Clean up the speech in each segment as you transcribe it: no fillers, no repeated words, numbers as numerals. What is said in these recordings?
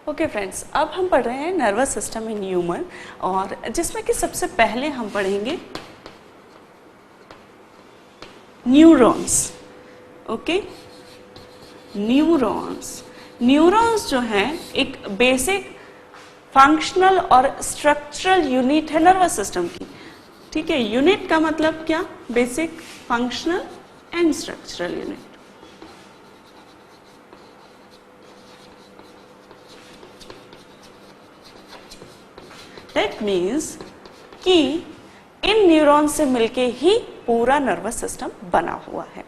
Okay friends, अब हम पढ़ रहे हैं नर्वस सिस्टम इन ह्यूमन, और जिसमें कि सबसे पहले हम पढ़ेंगे न्यूरॉन्स। ओके, न्यूरॉन्स जो हैं एक बेसिक फंक्शनल और स्ट्रक्चरल यूनिट है नर्वस सिस्टम की। ठीक है, यूनिट का मतलब क्या? Basic, functional and structural unit. That means कि इन न्यूरॉन से मिलके ही पूरा नर्वस सिस्टम बना हुआ है।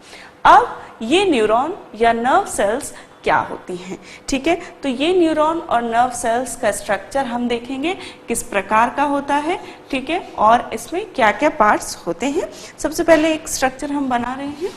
अब ये न्यूरॉन या नर्व सेल्स क्या होती हैं? ठीक है, तो ये न्यूरॉन और नर्व सेल्स का स्ट्रक्चर हम देखेंगे किस प्रकार का होता है। ठीक है, और इसमें क्या क्या पार्ट्स होते हैं। सबसे पहले एक स्ट्रक्चर हम बना रहे हैं।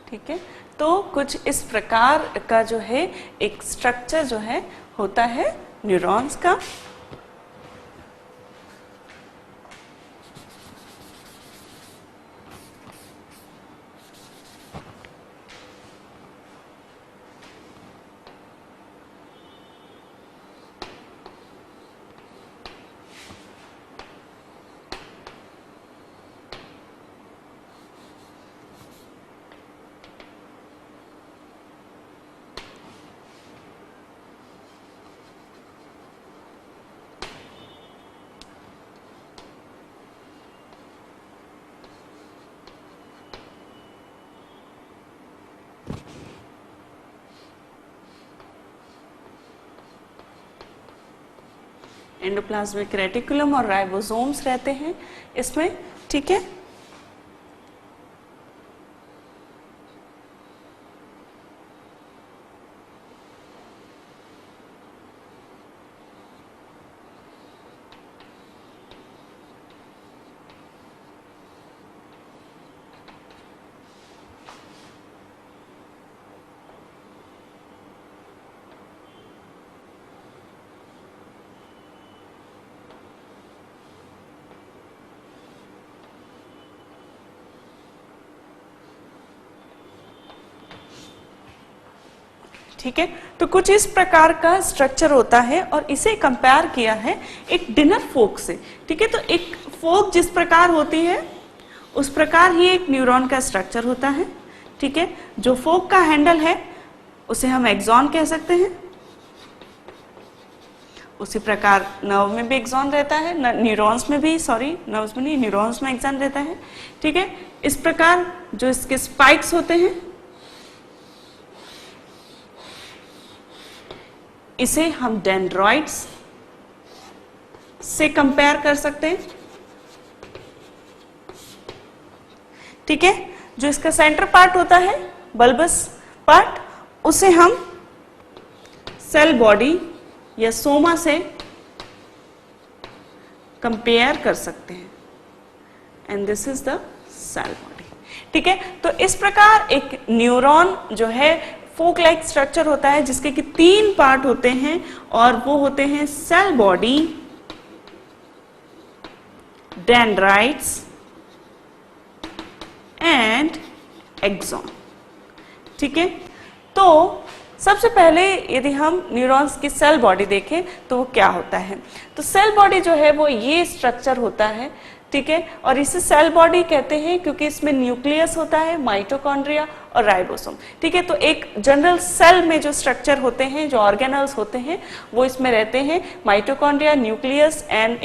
ठीक है, तो कुछ इस प्रकार का जो है एक स्ट्रक्चर जो है होता है न्यूरॉन्स का। एंडोप्लाज्मिक रेटिकुलम और राइबोसोम्स रहते हैं इसमें। ठीक है, ठीक है, तो कुछ इस प्रकार का स्ट्रक्चर होता है और इसे कंपेयर किया है एक डिनर फोक से। ठीक है, तो एक फोक जिस प्रकार होती है उस प्रकार ही एक न्यूरॉन का स्ट्रक्चर होता है। ठीक है, जो फोक का हैंडल है उसे हम एक्सॉन कह सकते हैं। उसी प्रकार नर्व में भी एक्सॉन रहता है, न्यूरॉन्स में भी, सॉरी नर्व्स में नहीं, न्यूरॉन्स में एक्सॉन रहता है। ठीक है, इस प्रकार जो इसके स्पाइक्स होते हैं इसे हम डेंड्राइट्स से कंपेयर कर सकते हैं। ठीक है, जो इसका सेंटर पार्ट होता है, बल्बस पार्ट, उसे हम सेल बॉडी या सोमा से कंपेयर कर सकते हैं, and this is the cell body. ठीक है, तो इस प्रकार एक न्यूरॉन जो है फोक लाइक स्ट्रक्चर होता है जिसके कि 3 पार्ट होते हैं, और वो होते हैं cell body, dendrites and axon. ठीक है, तो सबसे पहले यदि हम न्यूरॉन्स की सेल बॉडी देखें तो वो क्या होता है, तो सेल बॉडी जो है वो ये स्ट्रक्चर होता है। ठीक है, और इसे सेल बॉडी कहते हैं क्योंकि इसमें न्यूक्लियस होता है, माइटोकॉन्ड्रिया और राइबोसोम। ठीक है, तो एक जनरल सेल में जो स्ट्रक्चर होते हैं, जो ऑर्गेनल्स होते हैं, वो इसमें रहते हैं, mitochondria, nucleus and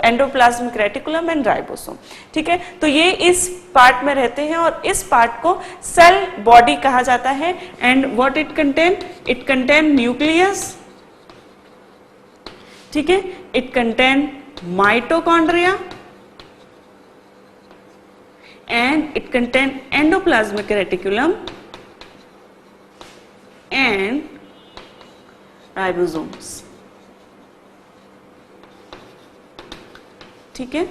endoplasmic reticulum and ribosome. ठीक है, तो ये इस पार्ट में रहते हैं और इस पार्ट को सेल बॉडी कहा जाता है। And what it contain nucleus, ठीक है, it contain mitochondria and it contain endoplasmic reticulum and ribosomes। ठीक है,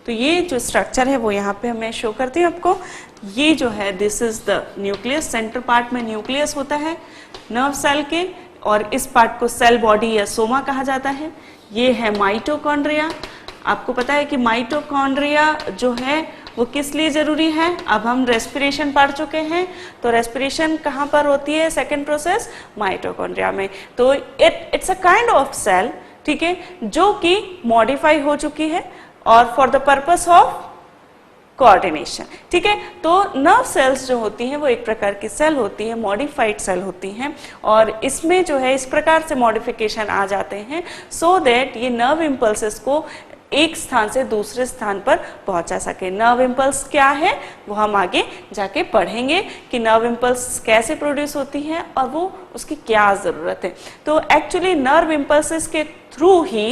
तो ये जो स्ट्रक्चर है वो यहाँ पे मैं शो करती हूँ आपको। ये जो है this is the nucleus, centre part में न्यूक्लियस होता है नर्व सेल के, और इस पार्ट को सेल बॉडी या सोमा कहा जाता है। ये है माइटोकॉन्ड्रिया। आपको पता है कि माइटोकॉन्ड्रिया जो है वो किस लिए जरूरी है। अब हम रेस्पिरेशन पढ़ चुके हैं, तो रेस्पिरेशन कहाँ पर होती है, सेकेंड प्रोसेस माइटोकॉन्ड्रिया में। तो it's a kind of cell, ठीक है, जो कि मॉडिफाई हो चुकी है और for the purpose of coordination. ठीक है, तो नर्व सेल्स जो होती हैं वो एक प्रकार की सेल होती है, मॉडिफाइड सेल होती हैं, और इसमें जो है इस प्रकार से मॉडिफिकेशन आ जाते हैं सो दैट ये नर्व इम्पल्सेस को एक स्थान से दूसरे स्थान पर पहुंचा सके। नर्व इम्पल्स क्या है वो हम आगे जाके पढ़ेंगे कि नर्व इम्पल्स कैसे प्रोड्यूस होती है और वो उसकी क्या जरूरत है। तो एक्चुअली नर्व इम्पल्सेस के थ्रू ही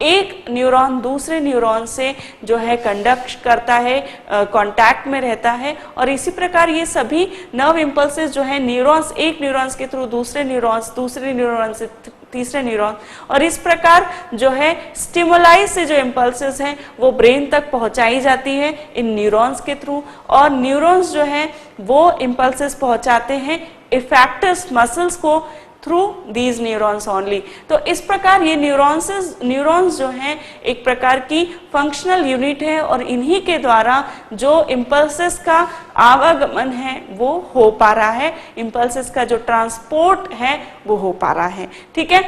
एक न्यूरॉन दूसरे न्यूरॉन से जो है कंडक्ट करता है, कांटेक्ट में रहता है, और इसी प्रकार ये सभी नर्व इम्पल्सेस जो है न्यूरॉन्स, एक न्यूरॉन्स के थ्रू दूसरे न्यूरॉन्स, दूसरे न्यूरॉन से तीसरे न्यूरॉन, और इस प्रकार जो है स्टिमुलाई से जो इम्पल्सेस हैं वो ब्रेन तक पहुंचाई जाती है इन न्यूरॉन्स के थ्रू, और न्यूरॉन्स जो है वो इम्पल्सेस पहुंचाते हैं इफेक्टर्स मसल्स को थ्रू दीज न्यूरॉन्स ओनली। तो इस प्रकार ये न्यूरॉन्स जो हैं एक प्रकार की फंक्शनल यूनिट है, और इन्हीं के द्वारा जो इम्पल्सेस का आवागमन है वो हो पा रहा है, इम्पल्सेस का जो ट्रांसपोर्ट है वो हो पा रहा है। ठीक है,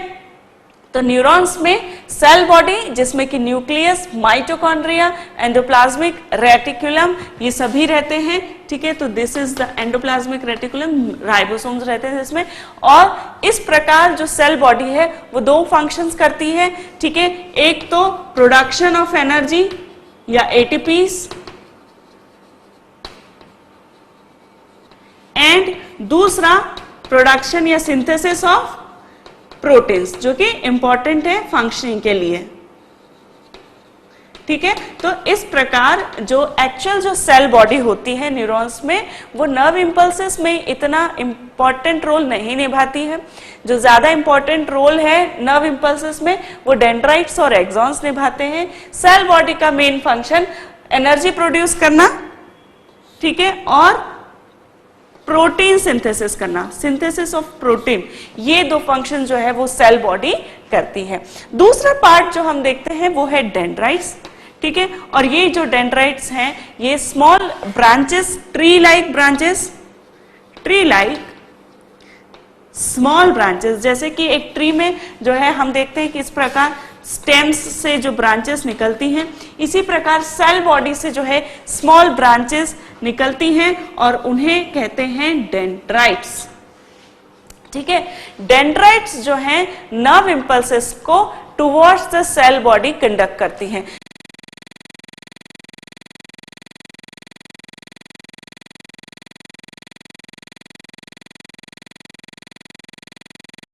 तो न्यूरॉन्स में सेल बॉडी जिसमें कि न्यूक्लियस, माइटोकॉन्ड्रिया, एंडोप्लाज्मिक रेटिकुलम ये सभी रहते हैं। ठीक है, तो this is the endoplasmic reticulum, ribosomes रहते हैं इसमें, और इस प्रकार जो सेल बॉडी है वो दो फंक्शंस करती है। ठीक है, एक तो प्रोडक्शन ऑफ एनर्जी या एटीपीस, एंड दूसरा प्रोडक्शन या सिंथेसिस ऑफ प्रोटीन्स, जो कि इंपॉर्टेंट है फंक्शनिंग के लिए। ठीक है, तो इस प्रकार जो एक्चुअल जो सेल बॉडी होती है न्यूरॉन्स में वो नर्व इम्पल्सेस में इतना इंपॉर्टेंट रोल नहीं निभाती है। जो ज्यादा इंपॉर्टेंट रोल है नर्व इम्पल्सेस में वो डेंड्राइट्स और एक्सॉन्स निभाते हैं। सेल बॉडी का मेन फंक्शन एनर्जी प्रोड्यूस करना, ठीक है, और प्रोटीन सिंथेसिस करना, सिंथेसिस ऑफ प्रोटीन, ये दो फंक्शन जो है वो सेल बॉडी करती है। दूसरा पार्ट जो हम देखते हैं वो है डेंड्राइट्स। ठीक है, और ये जो डेंड्राइट्स हैं ये small branches, tree like branches, tree like small branches, जैसे कि एक ट्री में जो है हम देखते हैं कि इस प्रकार स्टेम्स से जो ब्रांचेस निकलती हैं, इसी प्रकार सेल बॉडी से जो है स्मॉल ब्रांचेस निकलती हैं और उन्हें कहते हैं डेंड्राइट्स। ठीक है, डेंड्राइट्स जो हैं नर्व इम्पल्सेस को towards the cell body conduct करती हैं।